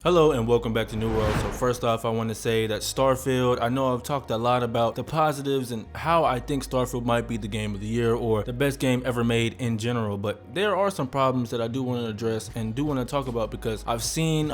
Hello and welcome back to New World. So first off, I want to say that Starfield, I know I've talked a lot about the positives and how I think Starfield might be the game of the year or the best game ever made in general, but there are some problems that I do want to address and do want to talk about because I've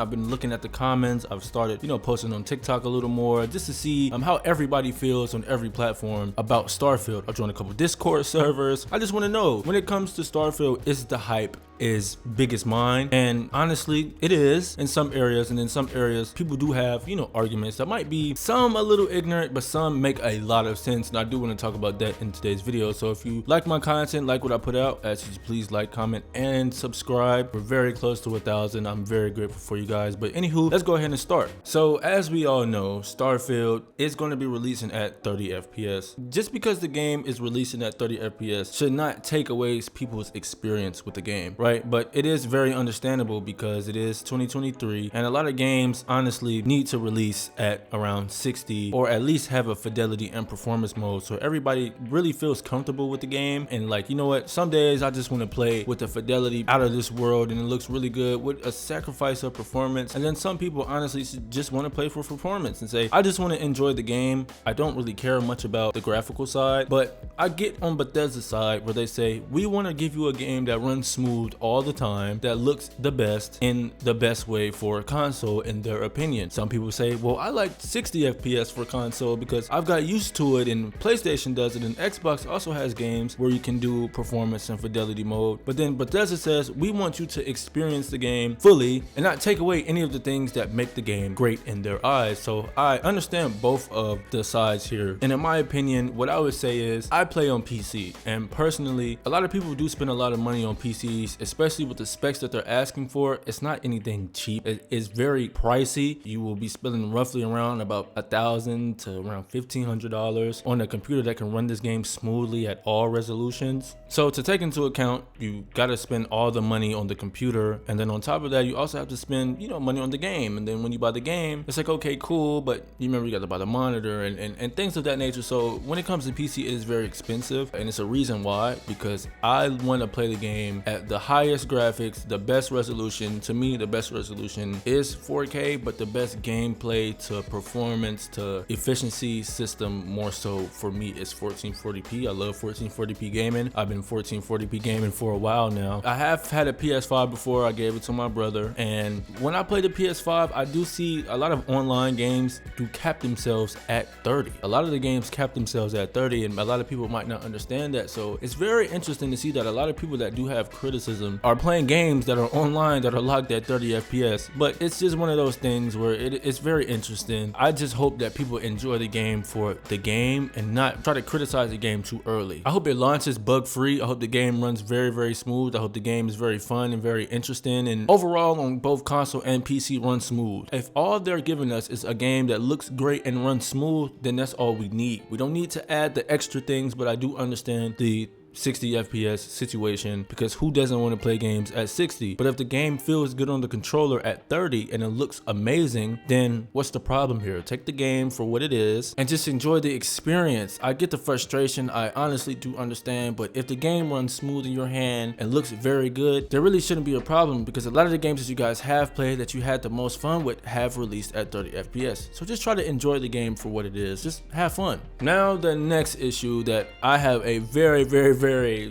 been looking at the comments, I've started, posting on TikTok a little more just to see how everybody feels on every platform about Starfield. I've joined a couple Discord servers. I just want to know, when it comes to Starfield, is the hype is big as mine? And honestly, it is in some areas, and in some areas people do have arguments that might be some a little ignorant, but some make a lot of sense, and I do want to talk about that in today's video. So if you like my content, like what I put out, I ask you to please like, comment, and subscribe. We're very close to 1,000. I'm very grateful for you guys, but anywho, let's go ahead and start. So as we all know, Starfield is going to be releasing at 30 FPS. Just because the game is releasing at 30 FPS should not take away people's experience with the game, right? But it is very understandable because it is 2023 and a lot of games honestly need to release at around 60 or at least have a fidelity and performance mode so everybody really feels comfortable with the game. And like, you know what, some days I just want to play with the fidelity out of this world and it looks really good with a sacrifice of performance, and then some people honestly just want to play for performance and say, I just want to enjoy the game. I don't really care much about the graphical side. But I get on Bethesda's side where they say, we want to give you a game that runs smooth all the time, that looks the best in the best way for a console in their opinion. Some people say, well, I like 60 FPS for console because I've got used to it and PlayStation does it, and Xbox also has games where you can do performance and fidelity mode. But then Bethesda says, we want you to experience the game fully and not take away any of the things that make the game great in their eyes. So I understand both of the sides here, and in my opinion, what I would say is I play on PC, and personally a lot of people do spend a lot of money on PCs, especially with the specs that they're asking for. It's not anything cheap. It is very pricey. You will be spending roughly around about $1,000 to around $1,500 on a computer that can run this game smoothly at all resolutions. So to take into account, you got to spend all the money on the computer, and then on top of that you also have to spend money on the game. And then when you buy the game, it's like, okay, cool, but you remember you got to buy the monitor and things of that nature. So when it comes to PC, it is very expensive, and it's a reason why, because I want to play the game at the highest graphics, the best resolution. To me, the best resolution is 4K, but the best gameplay to performance to efficiency system more so for me is 1440p. I love 1440p gaming. I've been 1440p gaming for a while now. I have had a PS5 before. I gave it to my brother, and when I play the PS5, I do see a lot of online games do cap themselves at 30. A lot of the games cap themselves at 30, and a lot of people might not understand that. So it's very interesting to see that a lot of people that do have criticism are playing games that are online that are locked at 30 FPS. But it's just one of those things where it's very interesting. I just hope that people enjoy the game for the game and not try to criticize the game too early. I hope it launches bug free. I hope the game runs very, very smooth. I hope the game is very fun and very interesting, and overall on both console and PC runs smooth. If all they're giving us is a game that looks great and runs smooth, then that's all we need. We don't need to add the extra things, but I do understand the 60 FPS situation, because who doesn't want to play games at 60? But if the game feels good on the controller at 30 and it looks amazing, then what's the problem here? Take the game for what it is and just enjoy the experience. I get the frustration, I honestly do understand, but if the game runs smooth in your hand and looks very good, there really shouldn't be a problem, because a lot of the games that you guys have played that you had the most fun with have released at 30 FPS. So just try to enjoy the game for what it is. Just have fun. Now the next issue that I have a very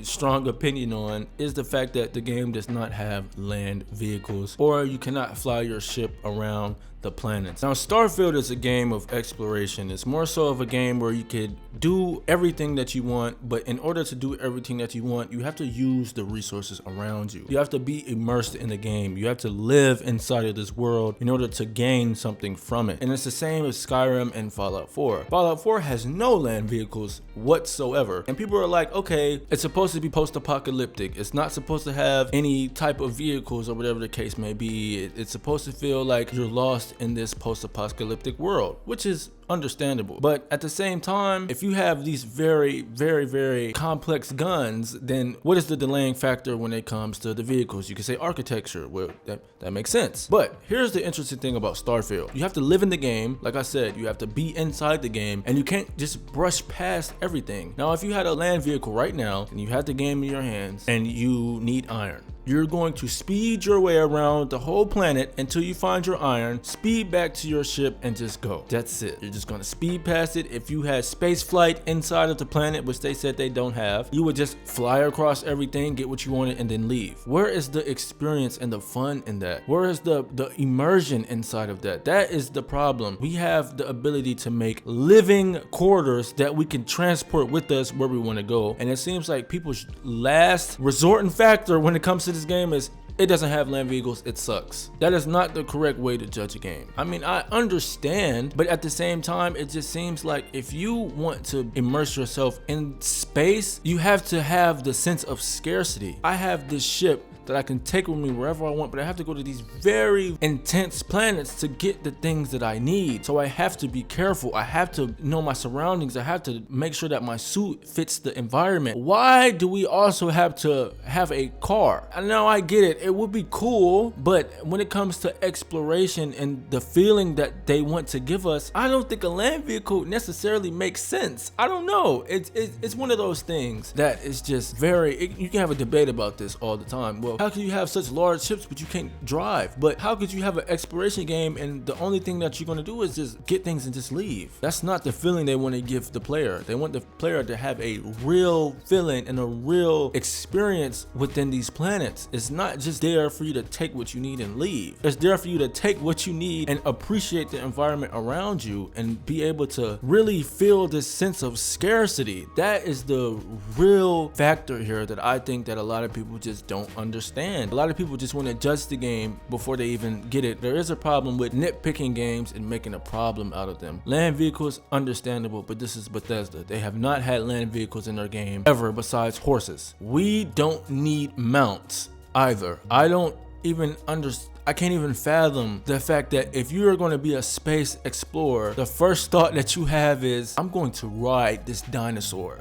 strong opinion on is the fact that the game does not have land vehicles, or you cannot fly your ship around the planets. Now Starfield is a game of exploration. It's more so of a game where you could do everything that you want, but in order to do everything that you want, you have to use the resources around you. You have to be immersed in the game. You have to live inside of this world in order to gain something from it. And it's the same as Skyrim and Fallout 4. Fallout 4 has no land vehicles whatsoever, and people are like, okay, it's supposed to be post-apocalyptic. It's not supposed to have any type of vehicles or whatever the case may be. It's supposed to feel like you're lost in this post-apocalyptic world, which is understandable. But at the same time, if you have these very complex guns, then what is the delaying factor when it comes to the vehicles? You can say architecture. Well, that makes sense. But here's the interesting thing about Starfield. You have to live in the game. Like I said, you have to be inside the game, and you can't just brush past everything. Now, if you had a land vehicle right now and you had the game in your hands and you need iron, You're going to speed your way around the whole planet until you find your iron, speed back to your ship, and just go. That's it. You're just gonna speed past it. If you had space flight inside of the planet, which they said they don't have, you would just fly across everything, get what you wanted, and then leave. Where is the experience and the fun in that? Where is the immersion inside of that? That is the problem. We have the ability to make living quarters that we can transport with us where we want to go, and it seems like people's last resorting factor when it comes to this game is it doesn't have land vehicles, it sucks. That is not the correct way to judge a game. I mean, I understand, but at the same time, it just seems like if you want to immerse yourself in space, you have to have the sense of scarcity. I have this ship that I can take with me wherever I want, but I have to go to these very intense planets to get the things that I need. So I have to be careful. I have to know my surroundings. I have to make sure that my suit fits the environment. Why do we also have to have a car? I know, I get it. It would be cool, but when it comes to exploration and the feeling that they want to give us, I don't think a land vehicle necessarily makes sense. I don't know. It's one of those things that is just you can have a debate about this all the time. Well, how can you have such large ships but you can't drive? But how could you have an exploration game and the only thing that you're going to do is just get things and just leave? That's not the feeling they want to give the player. They want the player to have a real feeling and a real experience within these planets. It's not just there for you to take what you need and leave. It's there for you to take what you need and appreciate the environment around you and be able to really feel this sense of scarcity. That is the real factor here that I think that a lot of people just don't understand. A lot of people just want to judge the game before they even get it. There is a problem with nitpicking games and making a problem out of them. Land vehicles, understandable, but this is Bethesda. They have not had land vehicles in their game ever besides horses. We don't need mounts either. I can't even fathom the fact that if you are going to be a space explorer, the first thought that you have is, I'm going to ride this dinosaur.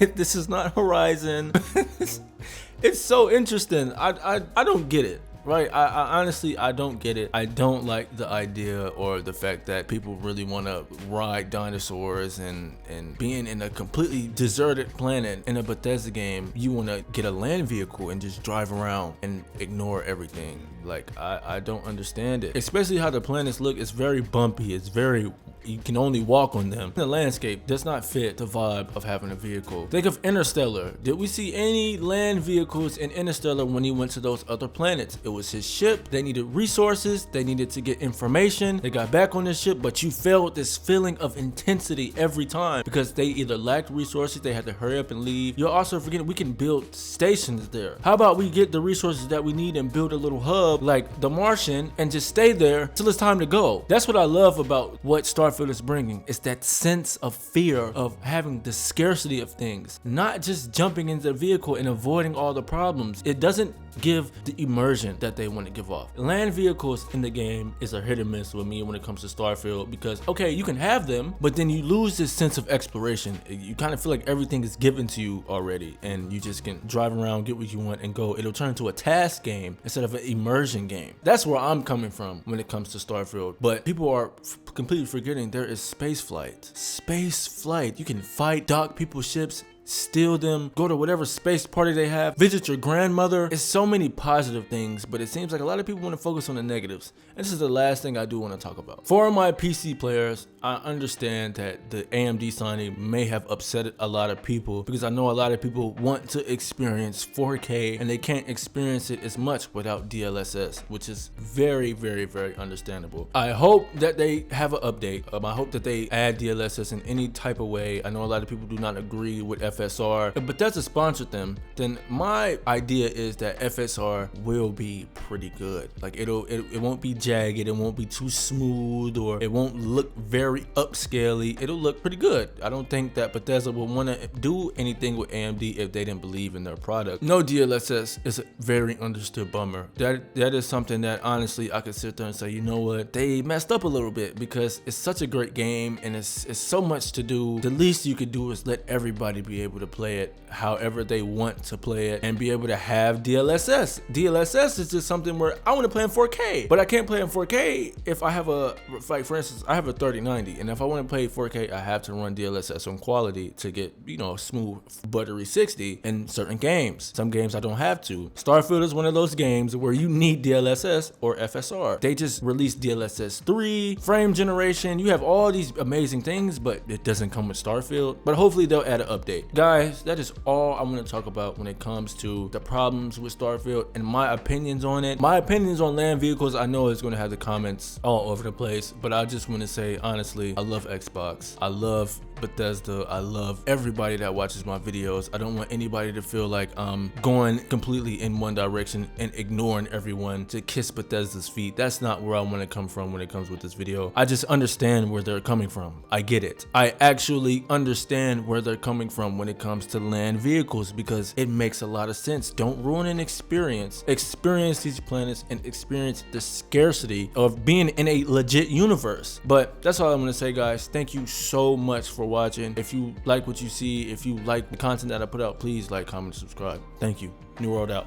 This is not Horizon. It's so interesting. I don't get it. Right, I honestly, I don't get it. I don't like the idea or the fact that people really want to ride dinosaurs and being in a completely deserted planet in a Bethesda game, you want to get a land vehicle and just drive around and ignore everything. Like, I don't understand it. Especially how the planets look. It's very bumpy. You can only walk on them. The landscape does not fit the vibe of having a vehicle. Think of Interstellar. Did we see any land vehicles in Interstellar when he went to those other planets? It was his ship. They needed resources. They needed to get information. They got back on the ship, but you felt this feeling of intensity every time because they either lacked resources, they had to hurry up and leave. You're also forgetting we can build stations there. How about we get the resources that we need and build a little hub like the Martian and just stay there till it's time to go? That's what I love about what Starfield is bringing. It's that sense of fear of having the scarcity of things, not just jumping into the vehicle and avoiding all the problems. It doesn't give the immersion that they want to give off. Land vehicles in the game is a hit or miss with me when it comes to Starfield because, okay, you can have them, but then you lose this sense of exploration. You kind of feel like everything is given to you already and you just can drive around, get what you want and go. It'll turn into a task game instead of an immersion game. That's where I'm coming from when it comes to Starfield, but people are completely forgetting there is space flight. Space flight. You can fight, dock people's ships, steal them, go to whatever space party they have, visit your grandmother. It's so many positive things, but it seems like a lot of people want to focus on the negatives. And this is the last thing I do want to talk about. For my PC players, I understand that the AMD signing may have upset a lot of people because I know a lot of people want to experience 4K and they can't experience it as much without DLSS, which is very, very, very understandable. I hope that they have an update. I hope that they add DLSS in any type of way. I know a lot of people do not agree with FSR. If Bethesda sponsored them, then my idea is that FSR will be pretty good. Like it won't be jagged, it won't be too smooth, or it won't look very upscaley. It'll look pretty good. I don't think that Bethesda will want to do anything with AMD if they didn't believe in their product. No DLSS is a very understood bummer. That is something that honestly I could sit there and say, you know what, they messed up a little bit because it's such a great game and it's so much to do. The least you could do is let everybody be able to play it however they want to play it and be able to have DLSS. DLSS is just something where I want to play in 4K, but I can't play in 4K if I have a, like for instance, I have a 3090, and if I want to play 4K, I have to run DLSS on quality to get, you know, smooth, buttery 60 in certain games. Some games I don't have to. Starfield is one of those games where you need DLSS or FSR. They just released DLSS 3, frame generation. You have all these amazing things, but it doesn't come with Starfield. But hopefully they'll add an update. Guys, that is all I want to talk about when it comes to the problems with Starfield and my opinions on it. My opinions on land vehicles, I know it's going to have the comments all over the place, but I just want to say, honestly, I love Xbox. I love Bethesda. I love everybody that watches my videos. I don't want anybody to feel like I'm going completely in one direction and ignoring everyone to kiss Bethesda's feet. That's not where I want to come from when it comes with this video. I just understand where they're coming from. I get it. I actually understand where they're coming from when it comes to land vehicles, because it makes a lot of sense. Don't ruin an experience. Experience these planets and experience the scarcity of being in a legit universe. But that's all I'm going to say, guys. Thank you so much for watching. If you like what you see, if you like the content that I put out, please like, comment, subscribe. Thank you. New World out.